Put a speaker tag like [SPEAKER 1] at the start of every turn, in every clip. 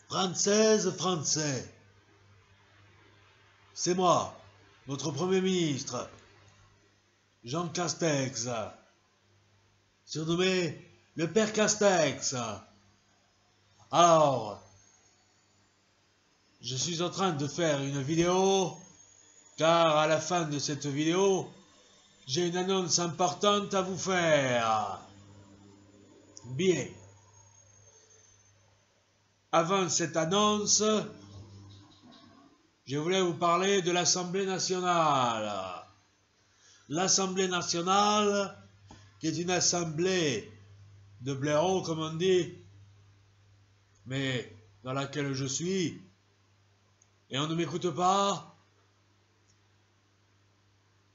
[SPEAKER 1] Française, Français. C'est moi, votre Premier ministre, Jean Castex, surnommé le Père Castex. Alors, je suis en train de faire une vidéo, car à la fin de cette vidéo, j'ai une annonce importante à vous faire. Bien. Avant cette annonce, je voulais vous parler de l'Assemblée nationale. L'Assemblée nationale, qui est une assemblée de blaireaux, comme on dit, mais dans laquelle je suis, et on ne m'écoute pas.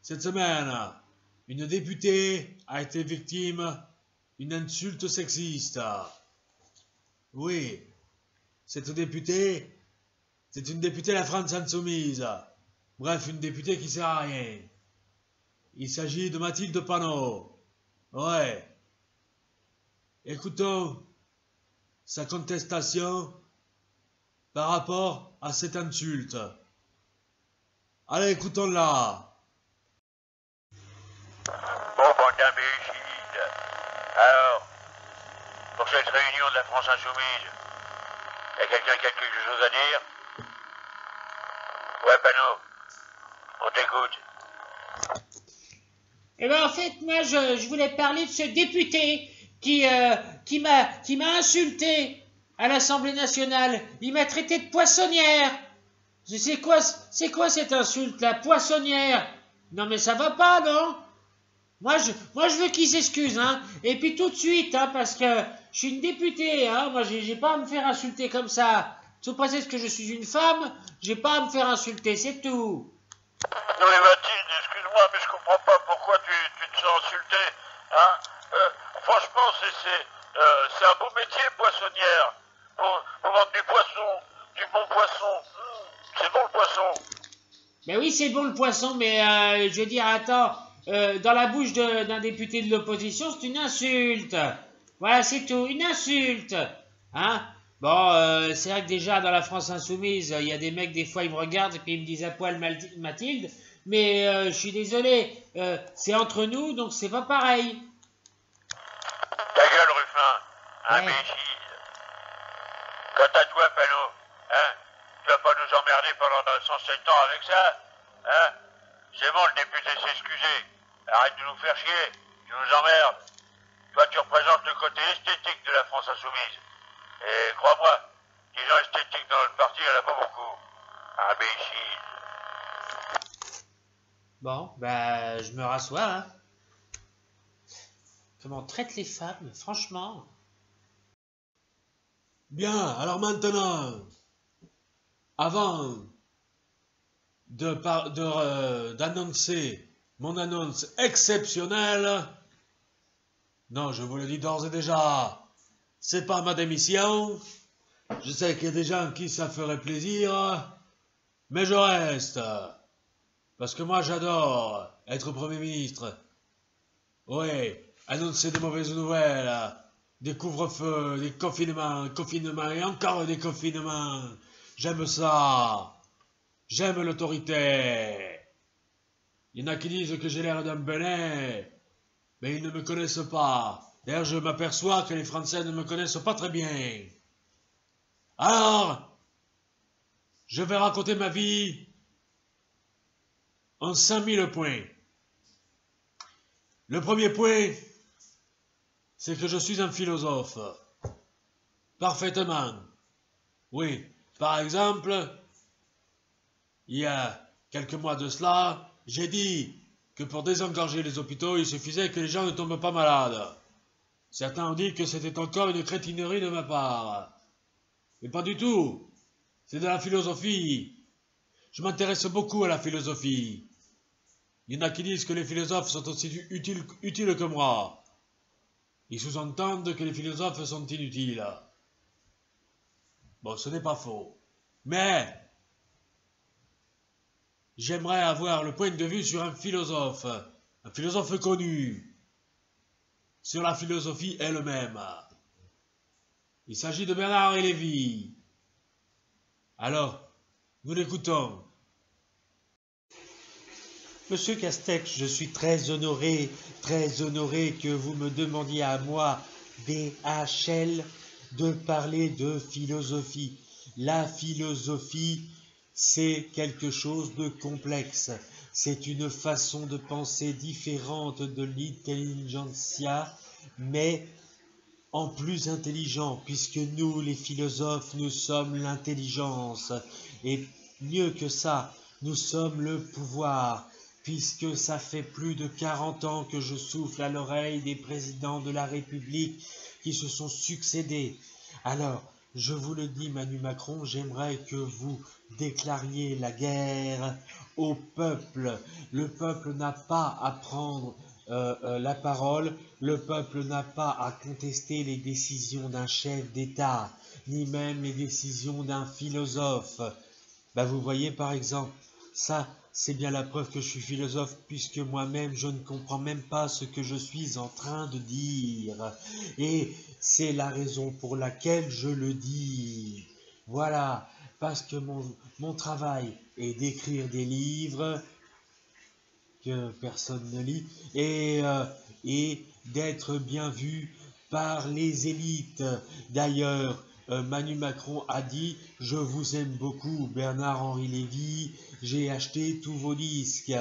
[SPEAKER 1] Cette semaine, une députée a été victime d'une insulte sexiste. Oui, cette députée, c'est une députée de la France Insoumise. Bref, une députée qui sert à rien. Il s'agit de Mathilde Panot. Ouais. Écoutons sa contestation par rapport à cette insulte. Allez, écoutons-la.
[SPEAKER 2] Bon, bande d'imbéciles. Alors, pour cette réunion de la France Insoumise, y a quelqu'un qui a quelque chose à dire? Ouais, Panot, on t'écoute.
[SPEAKER 3] Eh ben en fait, moi, je voulais parler de ce député qui m'a insulté à l'Assemblée nationale. Il m'a traité de poissonnière. C'est quoi cette insulte, la poissonnière? Non mais ça va pas, non? Moi je veux qu'il s'excuse, hein. Et puis tout de suite, hein, parce que je suis une députée, hein. Moi, j'ai pas à me faire insulter comme ça. Sous prétexte que je suis une femme, j'ai pas à me faire insulter, c'est tout.
[SPEAKER 2] Non mais Mathilde, excuse-moi, mais je comprends pas pourquoi tu te sens insulté, hein. Franchement, c'est un beau métier, poissonnière. Pour vendre du poisson, du bon poisson. C'est bon le poisson.
[SPEAKER 3] Ben oui, c'est bon le poisson, mais je veux dire, attends, dans la bouche d'un député de l'opposition, c'est une insulte. Voilà, c'est tout, une insulte. Hein? Bon, c'est vrai que déjà, dans la France Insoumise, il y a des mecs, des fois, ils me regardent et puis ils me disent à poil Mathilde, mais je suis désolé, c'est entre nous, donc c'est pas pareil.
[SPEAKER 2] Ta gueule, Ruffin,
[SPEAKER 3] Ouais.
[SPEAKER 2] imbécile. Quant à toi, Panot, hein, tu vas pas nous emmerder pendant 107 ans avec ça, hein? C'est bon, le député s'est excusé. Arrête de nous faire chier, tu nous emmerdes. Toi, tu représentes le côté esthétique de la France Insoumise. Et crois-moi, des gens esthétiques dans notre parti, il n'y en a pas beaucoup. Imbécile.
[SPEAKER 3] Bon, bah, je me rassois, hein. Comment on traite les femmes, franchement.
[SPEAKER 1] Bien, alors maintenant, avant d'annoncer mon annonce exceptionnelle, non, je vous le dis d'ores et déjà, c'est pas ma démission. Je sais qu'il y a des gens qui ça ferait plaisir, mais je reste. Parce que moi, j'adore être Premier ministre. Oui, annoncer des mauvaises nouvelles, des couvre-feux, des confinements et encore des confinements. J'aime ça. J'aime l'autorité. Il y en a qui disent que j'ai l'air d'un benet, mais ils ne me connaissent pas. D'ailleurs, je m'aperçois que les Français ne me connaissent pas très bien. Alors, je vais raconter ma vie en 5000 points. Le premier point, c'est que je suis un philosophe. Parfaitement. Oui, par exemple, il y a quelques mois de cela, j'ai dit que pour désengorger les hôpitaux, il suffisait que les gens ne tombent pas malades. Certains ont dit que c'était encore une crétinerie de ma part. Mais pas du tout. C'est de la philosophie. Je m'intéresse beaucoup à la philosophie. Il y en a qui disent que les philosophes sont aussi utiles que moi. Ils sous-entendent que les philosophes sont inutiles. Bon, ce n'est pas faux. Mais j'aimerais avoir le point de vue sur un philosophe connu, sur la philosophie elle-même. Il s'agit de Bernard Lévy. Alors, nous l'écoutons.
[SPEAKER 3] Monsieur Castex, je suis très honoré que vous me demandiez à moi, BHL, de parler de philosophie. La philosophie, c'est quelque chose de complexe. C'est une façon de penser différente de l'intelligentsia, mais en plus intelligent, puisque nous, les philosophes, nous sommes l'intelligence. Et mieux que ça, nous sommes le pouvoir, puisque ça fait plus de 40 ans que je souffle à l'oreille des présidents de la République qui se sont succédés. Alors, je vous le dis, Manu Macron, j'aimerais que vous déclariez la guerre au peuple. Le peuple n'a pas à prendre la parole, le peuple n'a pas à contester les décisions d'un chef d'État, ni même les décisions d'un philosophe. Ben, vous voyez par exemple, ça c'est bien la preuve que je suis philosophe, puisque moi-même je ne comprends même pas ce que je suis en train de dire. Et c'est la raison pour laquelle je le dis. Voilà, parce que mon travail est d'écrire des livres que personne ne lit, et d'être bien vu par les élites. D'ailleurs, Manu Macron a dit « Je vous aime beaucoup, Bernard-Henri Lévy, j'ai acheté tous vos disques ».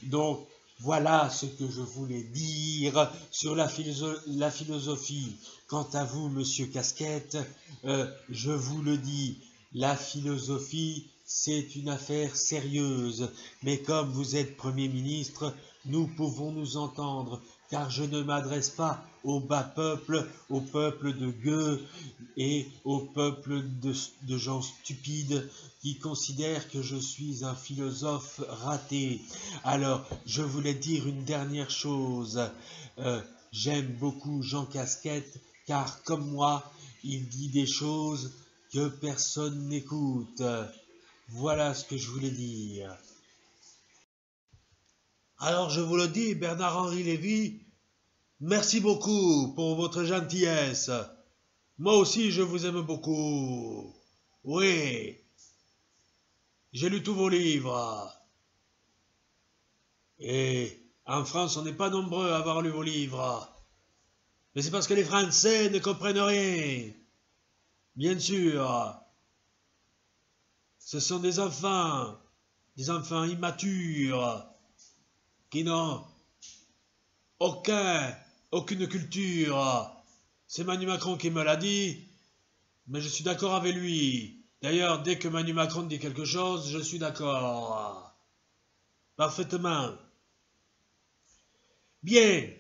[SPEAKER 3] Donc, voilà ce que je voulais dire sur la philosophie. Quant à vous, monsieur Casquette, je vous le dis, la philosophie, c'est une affaire sérieuse, mais comme vous êtes Premier ministre, nous pouvons nous entendre, car je ne m'adresse pas au bas peuple, au peuple de gueux et au peuple de gens stupides qui considèrent que je suis un philosophe raté. Alors, je voulais dire une dernière chose. J'aime beaucoup Jean Casquette, car comme moi, il dit des choses que personne n'écoute. Voilà ce que je voulais dire.
[SPEAKER 1] Alors je vous le dis, Bernard-Henri Lévy, merci beaucoup pour votre gentillesse. Moi aussi je vous aime beaucoup. Oui, j'ai lu tous vos livres. Et en France, on n'est pas nombreux à avoir lu vos livres. Mais c'est parce que les Français ne comprennent rien. Bien sûr. Ce sont des enfants immatures, qui n'ont aucune culture. C'est Manu Macron qui me l'a dit, mais je suis d'accord avec lui. D'ailleurs, dès que Manu Macron dit quelque chose, je suis d'accord. Parfaitement. Bien.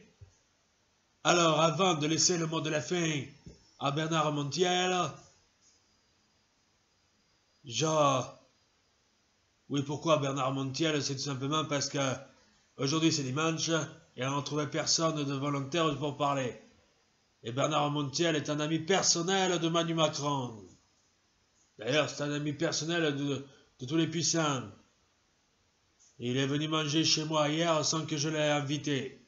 [SPEAKER 1] Alors, avant de laisser le mot de la fin à Bernard Montiel, oui, pourquoi Bernard Montiel? C'est tout simplement parce que aujourd'hui c'est dimanche et on ne trouvait personne de volontaire pour parler. Et Bernard Montiel est un ami personnel de Manu Macron. D'ailleurs, c'est un ami personnel de tous les puissants. Et il est venu manger chez moi hier sans que je l'aie invité.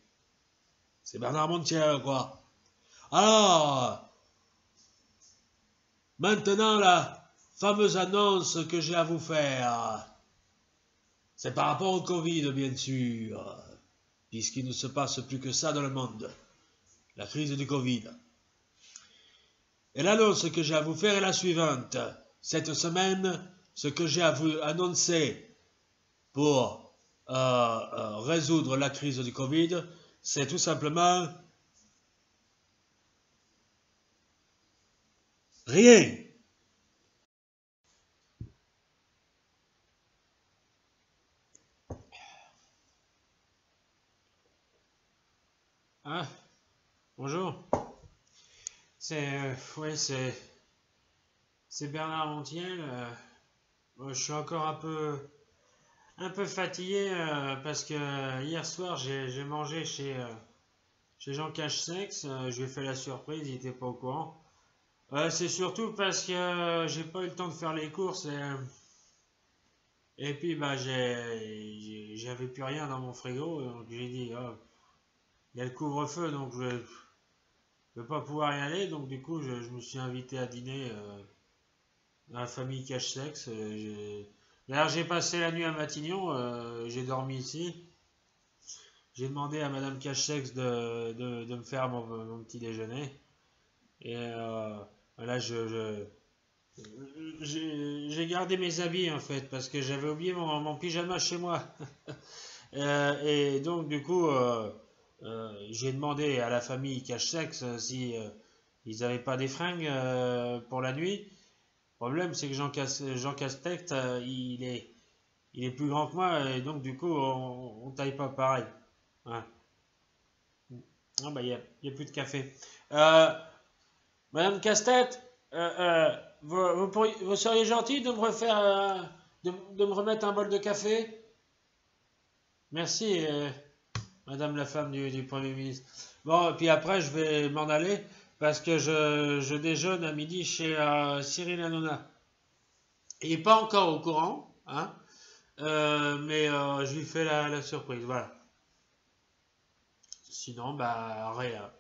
[SPEAKER 1] C'est Bernard Montiel, quoi. Alors, maintenant la fameuse annonce que j'ai à vous faire. C'est par rapport au Covid, bien sûr, puisqu'il ne se passe plus que ça dans le monde, la crise du Covid. Et l'annonce que j'ai à vous faire est la suivante. Cette semaine, ce que j'ai à vous annoncer pour résoudre la crise du Covid, c'est tout simplement rien.
[SPEAKER 3] Ah, bonjour. Ouais, c'est Bernard Montiel. Bon, je suis encore un peu fatigué parce que hier soir j'ai mangé chez Jean Cache-Sexe. Je lui ai fait la surprise, il n'était pas au courant. C'est surtout parce que j'ai pas eu le temps de faire les courses et puis bah j'avais plus rien dans mon frigo, donc j'ai dit oh, il y a le couvre-feu, donc je vais pas pouvoir y aller, donc du coup je me suis invité à dîner dans la famille Cache-Sexe. D'ailleurs, j'ai passé la nuit à Matignon, j'ai dormi ici. J'ai demandé à Madame Cache-Sexe de me faire mon petit déjeuner. Et là, j'ai gardé mes habits en fait, parce que j'avais oublié mon pyjama chez moi. Et donc, du coup, j'ai demandé à la famille Cache-Sexe si ils n'avaient pas des fringues pour la nuit. Le problème, c'est que Jean Castex, il est plus grand que moi, et donc, du coup, on taille pas pareil. Ouais. Ah, bah, il y a plus de café. Madame Castex, vous seriez gentil de me refaire, de me remettre un bol de café? Merci, Madame la femme du Premier ministre. Bon, puis après, je vais m'en aller parce que je déjeune à midi chez Cyril Hanouna. Il n'est pas encore au courant, hein, mais je lui fais la surprise, voilà. Sinon, bah, rien.